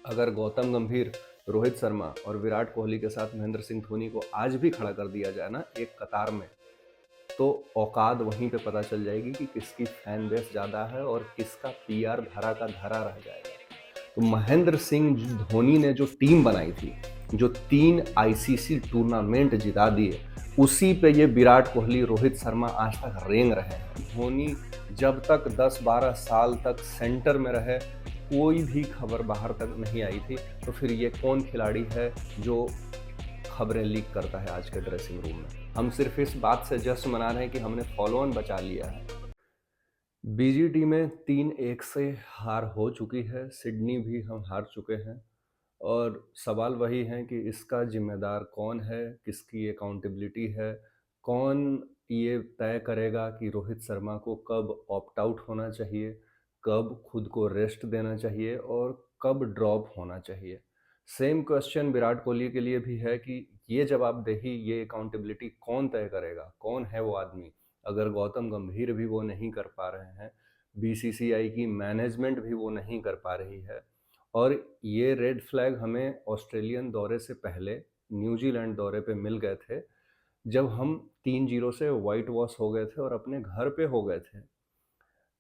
अगर गौतम गंभीर, रोहित शर्मा और विराट कोहली के साथ महेंद्र सिंह धोनी को आज भी खड़ा कर दिया जाए ना एक कतार में, तो औकात वहीं पे पता चल जाएगी कि किसकी फैन बेस ज़्यादा है और किसका पीआर धरा का धरा रह जाएगा। तो महेंद्र सिंह धोनी ने जो टीम बनाई थी, जो 3 आईसीसी टूर्नामेंट जिता दिए, उसी पे ये विराट कोहली, रोहित शर्मा आज तक रेंग रहे हैं। धोनी जब तक 10-12 साल तक सेंटर में रहे, कोई भी खबर बाहर तक नहीं आई थी। तो फिर ये कौन खिलाड़ी है जो खबरें लीक करता है आज के ड्रेसिंग रूम में? हम सिर्फ इस बात से जश्न मना रहे हैं कि हमने फॉलो ऑन बचा लिया है। बीजीटी में 3-1 से हार हो चुकी है, सिडनी भी हम हार चुके हैं और सवाल वही है कि इसका जिम्मेदार कौन है, किसकी अकाउंटेबिलिटी है, कौन ये तय करेगा कि रोहित शर्मा को कब ऑप्ट आउट होना चाहिए, कब खुद को रेस्ट देना चाहिए और कब ड्रॉप होना चाहिए। सेम क्वेश्चन विराट कोहली के लिए भी है कि ये जवाबदेही, ये अकाउंटेबिलिटी कौन तय करेगा, कौन है वो आदमी? अगर गौतम गंभीर भी वो नहीं कर पा रहे हैं, बीसीसीआई की मैनेजमेंट भी वो नहीं कर पा रही है, और ये रेड फ्लैग हमें ऑस्ट्रेलियन दौरे से पहले न्यूजीलैंड दौरे पे मिल गए थे, जब हम 3-0 से वाइट वॉश हो गए थे और अपने घर पे हो गए थे।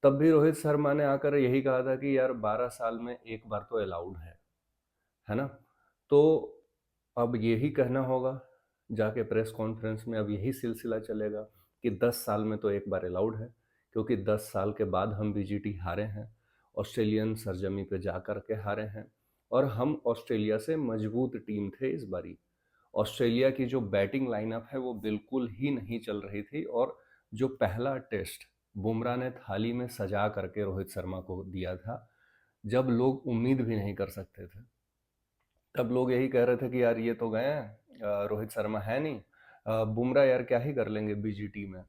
तब भी रोहित शर्मा ने आकर यही कहा था कि यार 12 साल में एक बार तो अलाउड है ना? तो अब यही कहना होगा जाके प्रेस कॉन्फ्रेंस में, अब यही सिलसिला चलेगा कि 10 साल में तो एक बार अलाउड है, क्योंकि 10 साल के बाद हम बीजीटी हारे हैं, ऑस्ट्रेलियन सरजमी पे जा कर के हारे हैं और हम ऑस्ट्रेलिया से मजबूत टीम थे इस बारी। ऑस्ट्रेलिया की जो बैटिंग लाइनअप है वो बिल्कुल ही नहीं चल रही थी और जो पहला टेस्ट बुमराह ने थाली में सजा करके रोहित शर्मा को दिया था, जब लोग उम्मीद भी नहीं कर सकते थे, तब लोग यही कह रहे थे कि यार ये तो गए हैं, रोहित शर्मा है नहीं, बुमराह यार क्या ही कर लेंगे बीजीटी में।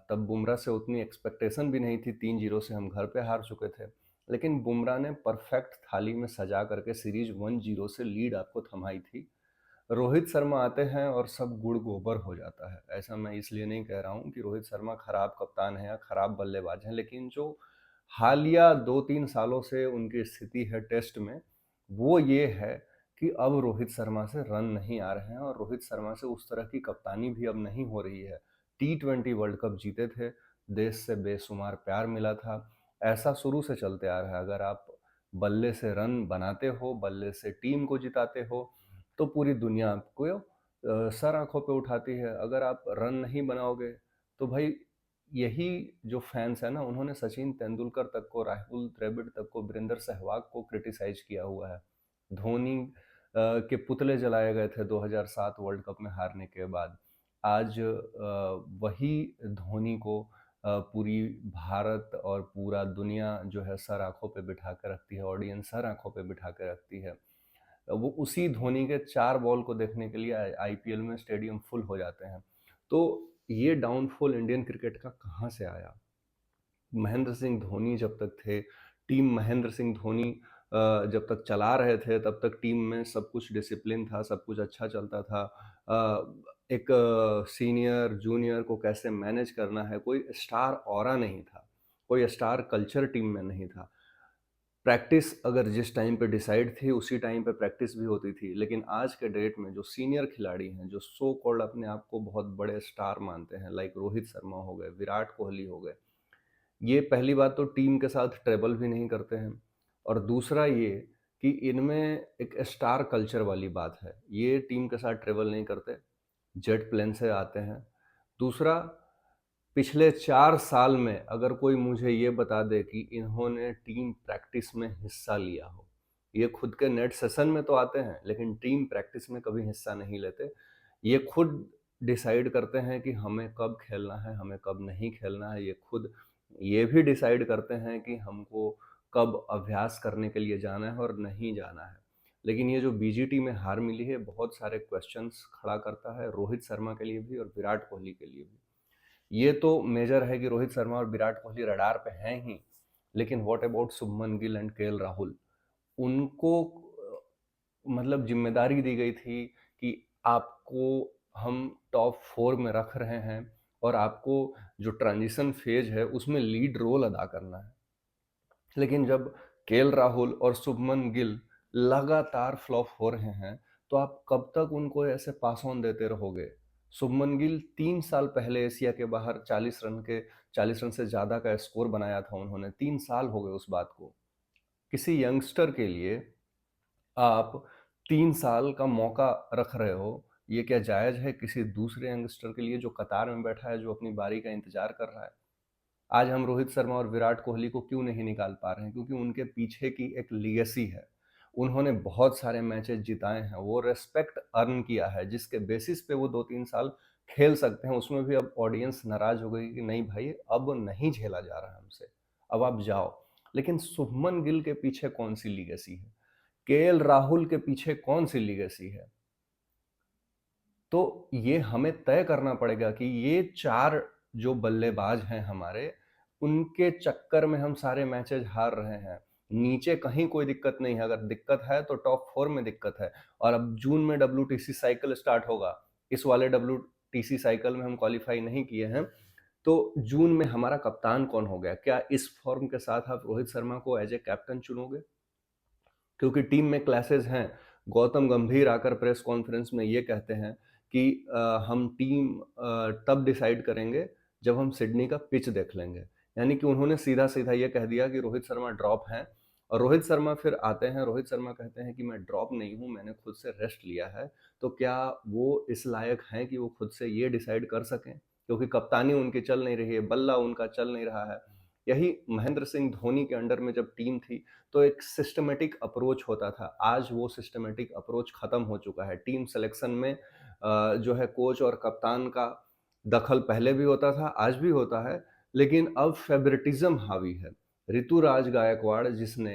तब बुमराह से उतनी एक्सपेक्टेशन भी नहीं थी, 3-0 से हम घर पे हार चुके थे, लेकिन बुमराह ने परफेक्ट थाली में सजा करके सीरीज 1-0 से लीड आपको थमाई थी। रोहित शर्मा आते हैं और सब गुड़ गोबर हो जाता है। ऐसा मैं इसलिए नहीं कह रहा हूँ कि रोहित शर्मा खराब कप्तान है या खराब बल्लेबाज हैं, लेकिन जो हालिया 2-3 सालों से उनकी स्थिति है टेस्ट में, वो ये है कि अब रोहित शर्मा से रन नहीं आ रहे हैं और रोहित शर्मा से उस तरह की कप्तानी भी अब नहीं हो रही है। T20 वर्ल्ड कप जीते थे, देश से बेशुमार प्यार मिला था, ऐसा शुरू से चलते आ रहा है। अगर आप बल्ले से रन बनाते हो, बल्ले से टीम को जिताते हो, तो पूरी दुनिया आपको सर आंखों पे उठाती है। अगर आप रन नहीं बनाओगे तो भाई, यही जो फैंस है ना, उन्होंने सचिन तेंदुलकर तक को, राहुल द्रविड़ तक को, वीरेंद्र सहवाग को क्रिटिसाइज किया हुआ है। धोनी के पुतले जलाए गए थे 2007 वर्ल्ड कप में हारने के बाद। आज वही धोनी को पूरी भारत और पूरा दुनिया जो है सर आंखों पे बिठा के रखती है, ऑडियंस सर आंखों पे बिठा के रखती है। वो उसी धोनी के 4 बॉल को देखने के लिए आईपीएल में स्टेडियम फुल हो जाते हैं। तो ये डाउनफॉल इंडियन क्रिकेट का कहाँ से आया? महेंद्र सिंह धोनी जब तक थे, टीम महेंद्र सिंह धोनी जब तक चला रहे थे, तब तक टीम में सब कुछ डिसिप्लिन था, सब कुछ अच्छा चलता था। एक सीनियर जूनियर को कैसे मैनेज करना है, कोई स्टार ऑरा नहीं था, कोई स्टार कल्चर टीम में नहीं था। प्रैक्टिस अगर जिस टाइम पे डिसाइड थी उसी टाइम पे प्रैक्टिस भी होती थी, लेकिन आज के डेट में जो सीनियर खिलाड़ी हैं, जो सो कॉल्ड अपने आप को बहुत बड़े स्टार मानते हैं, लाइक रोहित शर्मा हो गए, विराट कोहली हो गए, ये पहली बात तो टीम के साथ ट्रेबल भी नहीं करते हैं, और दूसरा ये कि इनमें एक स्टार कल्चर वाली बात है, ये टीम के साथ ट्रेवल नहीं करते, जेट प्लेन से आते हैं। दूसरा, पिछले 4 साल में अगर कोई मुझे ये बता दे कि इन्होंने टीम प्रैक्टिस में हिस्सा लिया हो, ये खुद के नेट सेशन में तो आते हैं लेकिन टीम प्रैक्टिस में कभी हिस्सा नहीं लेते। ये खुद डिसाइड करते हैं कि हमें कब खेलना है, हमें कब नहीं खेलना है। ये खुद ये भी डिसाइड करते हैं कि हमको कब अभ्यास करने के लिए जाना है और नहीं जाना है। लेकिन ये जो बीजीटी में हार मिली है, बहुत सारे क्वेश्चंस खड़ा करता है, रोहित शर्मा के लिए भी और विराट कोहली के लिए भी। ये तो मेजर है कि रोहित शर्मा और विराट कोहली रडार पे हैं ही, लेकिन what about Shubman Gill and KL Rahul? उनको मतलब जिम्मेदारी दी गई थी कि आपको हम टॉप 4 में रख रहे हैं और आपको जो ट्रांजिशन फेज है उसमें लीड रोल अदा करना है। लेकिन जब केएल राहुल और शुभमन गिल लगातार फ्लॉप हो रहे हैं, तो आप कब तक उनको ऐसे पास ऑन देते रहोगे? शुभमन गिल 3 साल पहले एशिया के बाहर 40 रन से ज़्यादा का स्कोर बनाया था उन्होंने, 3 साल हो गए उस बात को। किसी यंगस्टर के लिए आप 3 साल का मौका रख रहे हो, ये क्या जायज़ है किसी दूसरे यंगस्टर के लिए जो कतार में बैठा है, जो अपनी बारी का इंतज़ार कर रहा है? आज हम रोहित शर्मा और विराट कोहली को क्यों नहीं निकाल पा रहे हैं? क्योंकि उनके पीछे की एक लीगेसी है। उन्होंने बहुत सारे मैचेस जिताए हैं, वो रिस्पेक्ट अर्न किया है, जिसके बेसिस पे वो 2-3 साल खेल सकते हैं। उसमें भी अब ऑडियंस नाराज़ हो गई कि नहीं भाई, अब नहीं झेला जा रहा है हमसे, अब आप जाओ। लेकिन शुभमन गिल के पीछे कौन-सी लीगेसी है? केएल राहुल के पीछे कौन-सी लीगेसी है? तो ये हमें तय करना पड़ेगा कि ये 4 जो बल्लेबाज हैं हमारे, उनके चक्कर में हम सारे मैचेस हार रहे हैं। नीचे कहीं कोई दिक्कत नहीं है, अगर दिक्कत है तो टॉप 4 में दिक्कत है। और अब जून में डब्ल्यूटीसी साइकिल स्टार्ट होगा। इस वाले डब्ल्यूटीसी साइकिल में हम क्वालीफाई नहीं किए हैं, तो जून में हमारा कप्तान कौन हो गया? क्या इस फॉर्म के साथ आप रोहित शर्मा को एज ए कैप्टन चुनोगे? क्योंकि टीम में क्लैशेस हैं। गौतम गंभीर आकर प्रेस कॉन्फ्रेंस में ये कहते हैं कि हम टीम तब डिसाइड करेंगे जब हम सिडनी का पिच देख लेंगे। यानी कि उन्होंने सीधा-सीधा ये कह दिया कि रोहित शर्मा ड्रॉप हैं और रोहित शर्मा फिर आते हैं, रोहित शर्मा कहते हैं कि मैं ड्रॉप नहीं हूँ, मैंने खुद से रेस्ट लिया है। तो क्या वो इस लायक हैं कि वो खुद से ये डिसाइड कर सकें? क्योंकि कप्तानी उनकी चल नहीं रही है, बल्ला उनका चल नहीं रहा है। यही महेंद्र सिंह धोनी के अंडर में जब टीम थी, तो एक सिस्टमैटिक अप्रोच होता था। आज वो सिस्टमैटिक अप्रोच खत्म हो चुका है। टीम सिलेक्शन में जो है कोच और कप्तान का दखल पहले भी होता था, आज भी होता है, लेकिन अब फेवरेटिज्म हावी है। ऋतुराज गायकवाड़ जिसने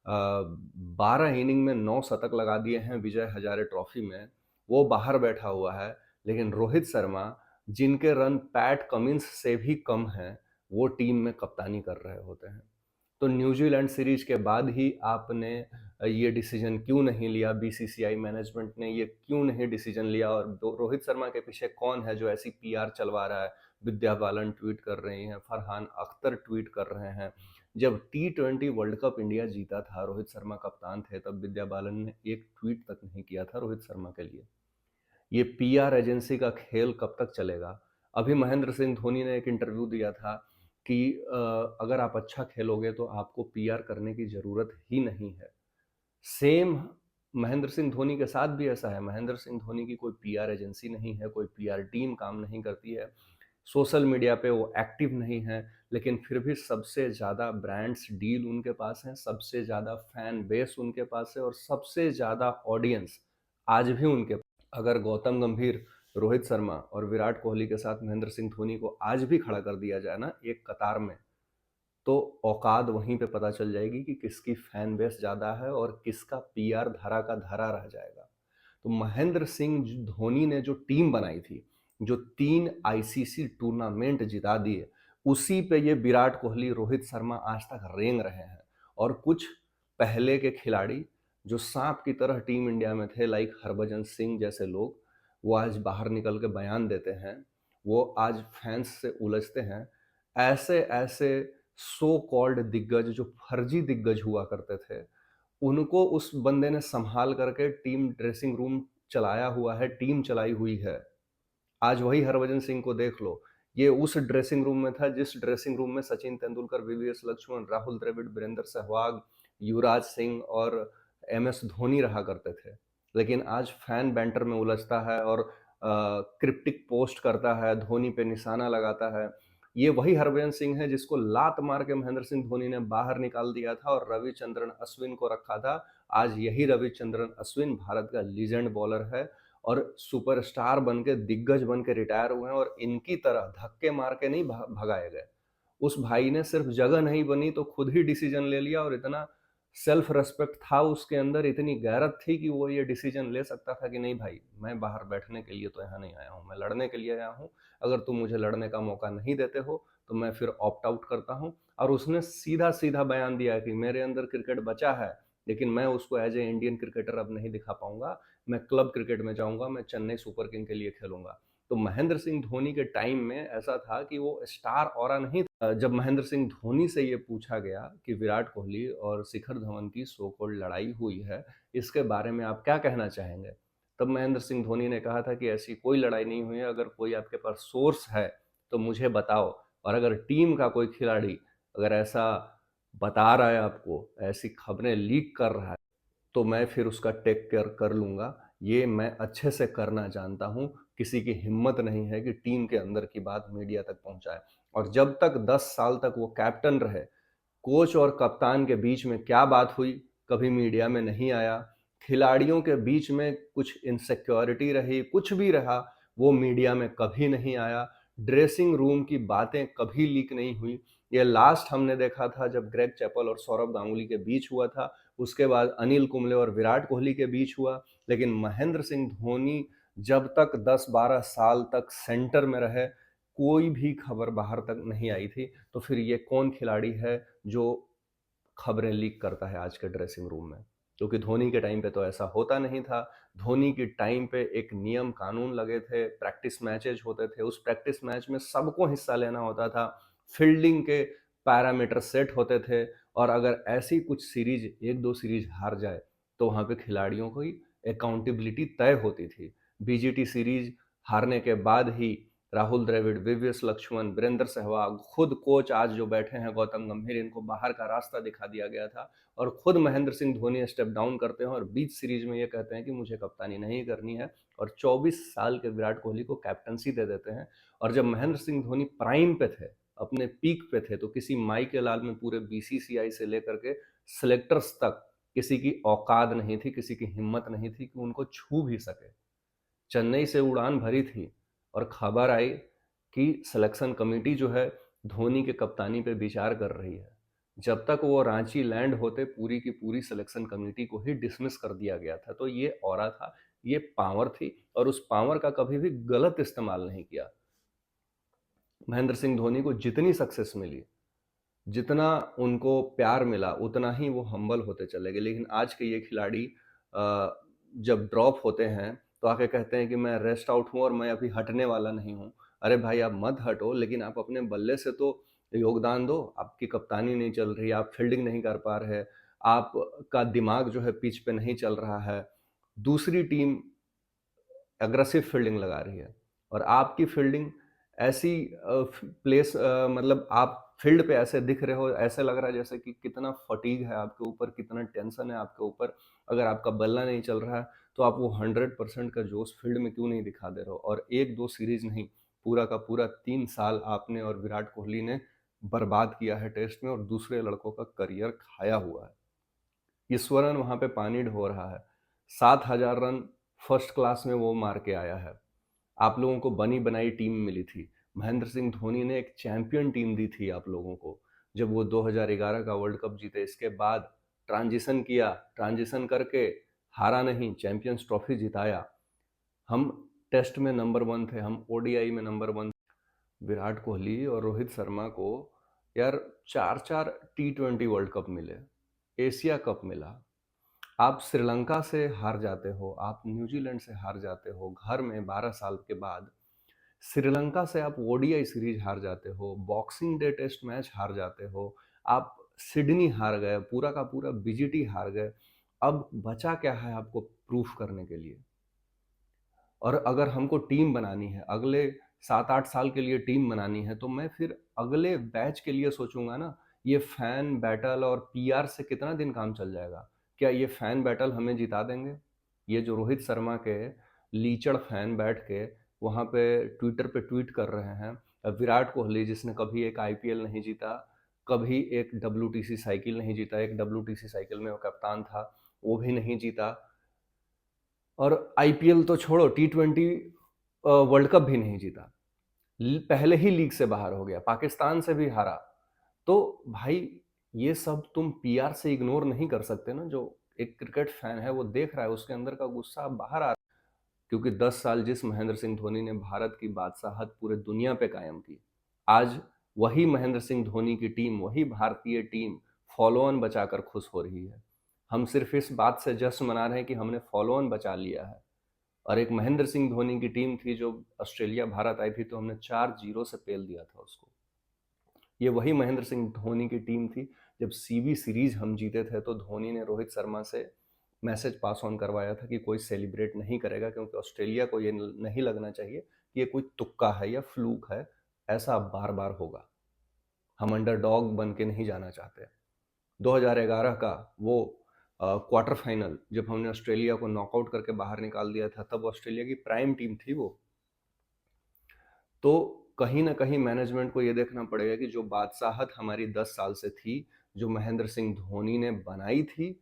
12 इनिंग में 9 शतक लगा दिए हैं विजय हजारे ट्रॉफी में, वो बाहर बैठा हुआ है। लेकिन रोहित शर्मा जिनके रन पैट कमिंस से भी कम हैं, वो टीम में कप्तानी कर रहे होते हैं। तो न्यूजीलैंड सीरीज के बाद ही आपने ये डिसीजन क्यों नहीं लिया? बीसीसीआई मैनेजमेंट ने ये क्यों नहीं डिसीजन लिया? और रोहित शर्मा के पीछे कौन है जो ऐसी पीआर चलवा रहा है? विद्या बालन ट्वीट कर रही हैं, फरहान अख्तर ट्वीट कर रहे हैं। जब टी20 वर्ल्ड कप इंडिया जीता था, रोहित शर्मा कप्तान थे, तब विद्या बालन ने एक ट्वीट तक नहीं किया था रोहित शर्मा के लिए। ये पीआर एजेंसी का खेल कब तक चलेगा? अभी महेंद्र सिंह धोनी ने एक इंटरव्यू दिया था कि अगर आप अच्छा खेलोगे तो आपको पीआर करने की ज़रूरत ही नहीं है। सेम महेंद्र सिंह धोनी के साथ भी ऐसा है। महेंद्र सिंह धोनी की कोई पीआर एजेंसी नहीं है, कोई पीआर टीम काम नहीं करती है। सोशल मीडिया पे वो एक्टिव नहीं है, लेकिन फिर भी सबसे ज़्यादा ब्रांड्स डील उनके पास हैं, सबसे ज़्यादा फैन बेस उनके पास है और सबसे ज़्यादा ऑडियंस आज भी उनके। अगर गौतम गंभीर, रोहित शर्मा और विराट कोहली के साथ महेंद्र सिंह धोनी को आज भी खड़ा कर दिया जाए ना एक कतार में, तो औकात वहीं पे पता चल जाएगी कि किसकी फैन बेस ज़्यादा है और किसका पीआर धरा का धरा रह जाएगा। तो महेंद्र सिंह धोनी ने जो टीम बनाई थी, जो 3 आईसीसी टूर्नामेंट जिता दिए, उसी पे ये विराट कोहली, रोहित शर्मा आज तक रेंग रहे हैं। और कुछ पहले के खिलाड़ी जो सांप की तरह टीम इंडिया में थे, लाइक हरभजन सिंह जैसे लोग, वो आज बाहर निकल के बयान देते हैं, वो आज फैंस से उलझते हैं। ऐसे ऐसे सो कॉल्ड दिग्गज जो फर्जी दिग्गज हुआ करते थे, उनको उस बंदे ने संभाल करके टीम ड्रेसिंग रूम चलाया हुआ है, टीम चलाई हुई है। आज वही हरभजन सिंह को देख लो, ये उस ड्रेसिंग रूम में था जिस ड्रेसिंग रूम में सचिन तेंदुलकर, वीवीएस लक्ष्मण, राहुल द्रविड़, वीरेंद्र सहवाग, युवराज सिंह और एमएस धोनी रहा करते थे। लेकिन आज फैन बैंटर में उलझता है और क्रिप्टिक पोस्ट करता है, धोनी पे निशाना लगाता है। ये वही हरभजन सिंह है जिसको लात मार के महेंद्र सिंह धोनी ने बाहर निकाल दिया था और रविचंद्रन अश्विन को रखा था। आज यही रविचंद्रन अश्विन भारत का लीजेंड बॉलर है और सुपरस्टार बन के, दिग्गज बन के रिटायर हुए हैं और इनकी तरह धक्के मार के नहीं भगाए गए। उस भाई ने सिर्फ जगह नहीं बनी तो खुद ही डिसीजन ले लिया और इतना सेल्फ रेस्पेक्ट था उसके अंदर, इतनी गैरत थी कि वो ये डिसीजन ले सकता था कि नहीं भाई, मैं बाहर बैठने के लिए तो यहाँ नहीं आया हूँ, मैं लड़ने के लिए आया हूँ। अगर तुम मुझे लड़ने का मौका नहीं देते हो तो मैं फिर ऑप्ट आउट करता हूँ। और उसने सीधा सीधा बयान दिया कि मेरे अंदर क्रिकेट बचा है, लेकिन मैं उसको एज ए इंडियन क्रिकेटर अब नहीं दिखा पाऊंगा। मैं क्लब क्रिकेट में जाऊंगा, मैं चेन्नई सुपर किंग के लिए खेलूंगा। तो महेंद्र सिंह धोनी के टाइम में ऐसा था कि वो स्टार ऑरा नहीं था। जब महेंद्र सिंह धोनी से ये पूछा गया कि विराट कोहली और शिखर धवन की सो कॉल्ड लड़ाई हुई है, इसके बारे में आप क्या कहना चाहेंगे? तब महेंद्र सिंह धोनी ने कहा था कि ऐसी कोई लड़ाई नहीं हुई है, अगर कोई आपके पास सोर्स है तो मुझे बताओ, और अगर टीम का कोई खिलाड़ी अगर ऐसा बता रहा है आपको, ऐसी खबरें लीक कर रहा है, तो मैं फिर उसका टेक केयर कर लूँगा। ये मैं अच्छे से करना जानता हूँ, किसी की हिम्मत नहीं है कि टीम के अंदर की बात मीडिया तक पहुँचाए। और जब तक 10 साल तक वो कैप्टन रहे, कोच और कप्तान के बीच में क्या बात हुई, कभी मीडिया में नहीं आया। खिलाड़ियों के बीच में कुछ इनसिक्योरिटी रही, कुछ भी रहा, वो मीडिया में कभी नहीं आया। ड्रेसिंग रूम की बातें कभी लीक नहीं हुई। ये लास्ट हमने देखा था जब ग्रेग चैपल और सौरव गांगुली के बीच हुआ था, उसके बाद अनिल कुंबले और विराट कोहली के बीच हुआ। लेकिन महेंद्र सिंह धोनी जब तक 10-12 साल तक सेंटर में रहे, कोई भी खबर बाहर तक नहीं आई थी। तो फिर ये कौन खिलाड़ी है जो खबरें लीक करता है आज के ड्रेसिंग रूम में? क्योंकि धोनी के टाइम पे तो ऐसा होता नहीं था। धोनी के टाइम पे एक नियम कानून लगे थे, प्रैक्टिस मैचेज होते थे, उस प्रैक्टिस मैच में सबको हिस्सा लेना होता था, फील्डिंग के पैरामीटर सेट होते थे, और अगर ऐसी कुछ सीरीज, एक दो सीरीज हार जाए तो वहां पे खिलाड़ियों की अकाउंटेबिलिटी तय होती थी। बीजीटी सीरीज हारने के बाद ही राहुल द्रविड़, विवियस लक्ष्मण, वीरेंद्र सहवाग, खुद कोच आज जो बैठे हैं गौतम गंभीर, इनको बाहर का रास्ता दिखा दिया गया था, और खुद महेंद्र सिंह धोनी स्टेप डाउन करते हैं और बीच सीरीज में ये कहते हैं कि मुझे कप्तानी नहीं करनी है, और 24 साल के विराट कोहली को कैप्टनसी दे देते हैं। और जब महेंद्र सिंह धोनी प्राइम पे थे, अपने पीक पे थे, तो किसी माई के लाल में पूरे बीसीसीआई से लेकर के सिलेक्टर्स तक किसी की औकात नहीं थी, किसी की हिम्मत नहीं थी कि उनको छू भी सके। चेन्नई से उड़ान भरी थी और खबर आई कि सिलेक्शन कमेटी जो है धोनी के कप्तानी पे विचार कर रही है। जब तक वो रांची लैंड होते, पूरी की पूरी सिलेक्शन कमेटी को ही डिसमिस कर दिया गया था। तो ये ऑरा था, ये पावर थी, और उस पावर का कभी भी गलत इस्तेमाल नहीं किया। महेंद्र सिंह धोनी को जितनी सक्सेस मिली, जितना उनको प्यार मिला, उतना ही वो हम्बल होते चले गए। लेकिन आज के ये खिलाड़ी जब ड्रॉप होते हैं तो आके कहते हैं कि मैं रेस्ट आउट हूँ और मैं अभी हटने वाला नहीं हूँ। अरे भाई, आप मत हटो, लेकिन आप अपने बल्ले से तो योगदान दो। आपकी कप्तानी नहीं चल रही, आप फील्डिंग नहीं कर पा रहे, आपका दिमाग जो है पिच पे नहीं चल रहा है, दूसरी टीम अग्रेसिव फील्डिंग लगा रही है, और आपकी फील्डिंग ऐसी प्लेस, मतलब आप फील्ड पे ऐसे दिख रहे हो, ऐसे लग रहा है जैसे कि कितना फटीग है आपके ऊपर, कितना टेंशन है आपके ऊपर। अगर आपका बल्ला नहीं चल रहा है तो आप वो 100% का जोश फील्ड में क्यों नहीं दिखा दे रहे हो? और एक दो सीरीज नहीं, पूरा का पूरा 3 साल आपने और विराट कोहली ने बर्बाद किया है टेस्ट में, और दूसरे लड़कों का करियर खाया हुआ है। ईश्वरन वहां पे पानी ढो रहा है, 7,000 रन फर्स्ट क्लास में वो मार के आया है। आप लोगों को बनी बनाई टीम मिली थी। महेंद्र सिंह धोनी ने एक चैंपियन टीम दी थी आप लोगों को, जब वो 2011 का वर्ल्ड कप जीते। इसके बाद ट्रांजिशन किया, ट्रांजिशन करके हारा नहीं, चैंपियंस ट्रॉफी जिताया। हम टेस्ट में नंबर 1 थे, हम ओडीआई में नंबर 1। विराट कोहली और रोहित शर्मा को यार 4-4 T20 वर्ल्ड कप मिले, एशिया कप मिला। आप श्रीलंका से हार जाते हो, आप न्यूजीलैंड से हार जाते हो घर में 12 साल के बाद, श्रीलंका से आप ओडीआई सीरीज हार जाते हो, बॉक्सिंग डे टेस्ट मैच हार जाते हो, आप सिडनी हार गए, पूरा का पूरा बीजीटी हार गए। अब बचा क्या है आपको प्रूफ करने के लिए? और अगर हमको टीम बनानी है, अगले 7-8 साल के लिए टीम बनानी है, तो मैं फिर अगले बैच के लिए सोचूंगा ना। ये फैन बैटल और पीआर से कितना दिन काम चल जाएगा? क्या ये फैन बैटल हमें जिता देंगे? ये जो रोहित शर्मा के लीचड़ फैन बैठ के वहाँ पे ट्विटर पे ट्वीट कर रहे हैं, विराट कोहली जिसने कभी एक आईपीएल नहीं जीता, कभी एक डब्ल्यूटीसी साइकिल नहीं जीता, एक डब्ल्यूटीसी साइकिल में वो कप्तान था, वो भी नहीं जीता, और आईपीएल तो छोड़ो, T20 वर्ल्ड कप भी नहीं जीता, पहले ही लीग से बाहर हो गया, पाकिस्तान से भी हारा। तो भाई, ये सब तुम पीआर से इग्नोर नहीं कर सकते ना। जो एक क्रिकेट फैन है वो देख रहा है, उसके अंदर का गुस्सा बाहर आ रहा है। क्योंकि 10 साल जिस महेंद्र सिंह धोनी ने भारत की बादशाहत पूरे दुनिया पे कायम की, आज वही महेंद्र सिंह धोनी की टीम, वही भारतीय टीम फॉलो ऑन बचाकर खुश हो रही है। हम सिर्फ इस बात से जश्न मना रहे हैं कि हमने फॉलो ऑन बचा लिया है, और एक महेंद्र सिंह धोनी की टीम थी जो ऑस्ट्रेलिया भारत आई थी, तो हमने 4-0 से पेल दिया था उसको। ये वही महेंद्र सिंह धोनी की टीम थी। जब सीबी सीरीज हम जीते थे तो धोनी ने रोहित शर्मा से मैसेज पास ऑन करवाया था कि कोई सेलिब्रेट नहीं करेगा, क्योंकि ऑस्ट्रेलिया को ये नहीं लगना चाहिए कि ये कोई तुक्का है या फ्लूक है, ऐसा बार बार होगा। हम अंडरडॉग बन के नहीं जाना चाहते। 2011 का वो क्वार्टर फाइनल जब हमने ऑस्ट्रेलिया को नॉकआउट करके बाहर निकाल दिया था, तब ऑस्ट्रेलिया की प्राइम टीम थी वो। तो कहीं ना कहीं मैनेजमेंट को ये देखना पड़ेगा कि जो बादशाहत हमारी 10 साल से थी, जो महेंद्र सिंह धोनी ने बनाई थी,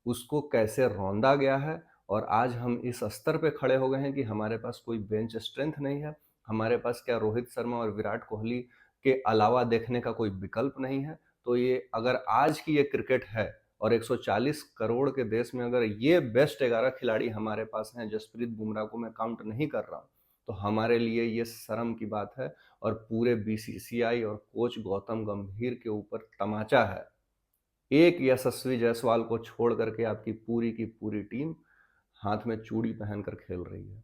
उसको कैसे रौंदा गया है। और आज हम इस स्तर पे खड़े हो गए हैं कि हमारे पास कोई बेंच स्ट्रेंथ नहीं है। हमारे पास क्या रोहित शर्मा और विराट कोहली के अलावा देखने का कोई विकल्प नहीं है। तो ये अगर आज की ये क्रिकेट है और 140 करोड़ के देश में अगर ये बेस्ट 11 खिलाड़ी हमारे पास हैं, जसप्रीत बुमराह को मैं काउंट नहीं कर रहा हूँ, तो हमारे लिए ये शर्म की बात है। और पूरे बीसीसीआई और कोच गौतम गंभीर के ऊपर तमाचा है। एक यशस्वी जायसवाल को छोड़ करके आपकी पूरी की पूरी टीम हाथ में चूड़ी पहनकर खेल रही है।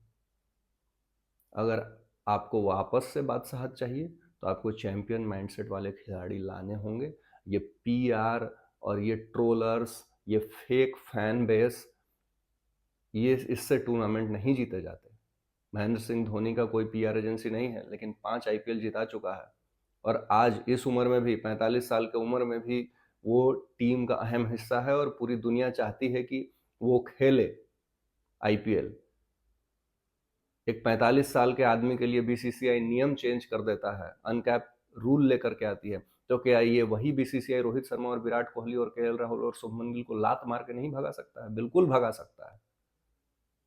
अगर आपको वापस से बादशाहत चाहिए तो आपको चैंपियन माइंडसेट वाले खिलाड़ी लाने होंगे। ये पीआर और ये ट्रोलर्स, ये फेक फैन बेस, ये इससे टूर्नामेंट नहीं जीते जाते। महेंद्र सिंह धोनी का कोई पीआर एजेंसी नहीं है, लेकिन 5 आईपीएल जिता चुका है। और आज इस उम्र में भी, 45 साल की उम्र में भी, वो टीम का अहम हिस्सा है और पूरी दुनिया चाहती है कि वो खेले आईपीएल। एक 45 साल के आदमी के लिए बीसीसीआई नियम चेंज कर देता है, अनकैप रूल लेकर के आती है। तो क्या ये वही बीसीसीआई रोहित शर्मा और विराट कोहली और केएल राहुल और शुभमन गिल को लात मार के नहीं भगा सकता है? बिल्कुल भगा सकता है।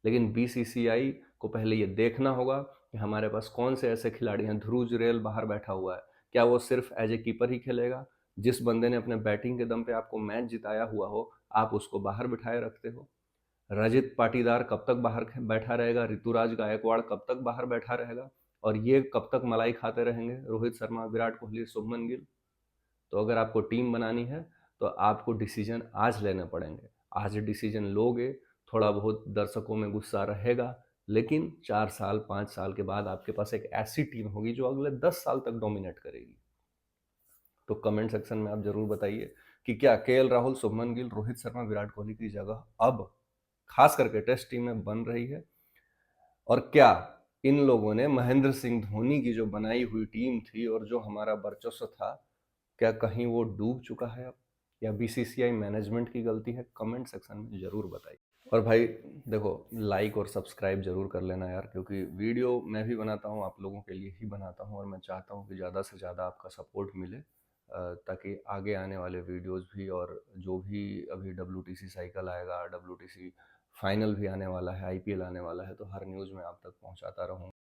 लेकिन बीसीसीआई को पहले ये देखना होगा कि हमारे पास कौन से ऐसे खिलाड़ी हैं। ध्रुव जुरैल बाहर बैठा हुआ है, क्या वो सिर्फ एज ए कीपर ही खेलेगा? जिस बंदे ने अपने बैटिंग के दम पे आपको मैच जिताया हुआ हो, आप उसको बाहर बिठाए रखते हो। रजत पाटीदार कब तक बाहर बैठा रहेगा? ऋतुराज गायकवाड़ कब तक बाहर बैठा रहेगा? और ये कब तक मलाई खाते रहेंगे? रोहित शर्मा, विराट कोहली, शुभमन गिल। तो अगर आपको टीम बनानी है तो आपको डिसीजन आज लेने पड़ेंगे। आज डिसीजन लोगे, थोड़ा बहुत दर्शकों में गुस्सा रहेगा, लेकिन 4 साल 5 साल के बाद आपके पास एक ऐसी टीम होगी जो अगले 10 साल तक डोमिनेट करेगी। तो कमेंट सेक्शन में आप जरूर बताइए कि क्या केएल राहुल, शुभमन गिल, रोहित शर्मा, विराट कोहली की जगह अब खास करके टेस्ट टीम में बन रही है? और क्या इन लोगों ने महेंद्र सिंह धोनी की जो बनाई हुई टीम थी और जो हमारा वर्चस्व था, क्या कहीं वो डूब चुका है अब, या बीसीसीआई मैनेजमेंट की गलती है? कमेंट सेक्शन में जरूर बताइए। और भाई देखो, लाइक और सब्सक्राइब जरूर कर लेना यार, क्योंकि वीडियो मैं भी बनाता हूँ आप लोगों के लिए ही बनाता हूँ, और मैं चाहता हूँ कि ज़्यादा से ज़्यादा आपका सपोर्ट मिले, ताकि आगे आने वाले वीडियोस भी, और जो भी अभी WTC साइकिल आएगा, WTC फाइनल भी आने वाला है, आईपीएल आने वाला है, तो हर न्यूज़ में आप तक पहुँचाता रहूँगा।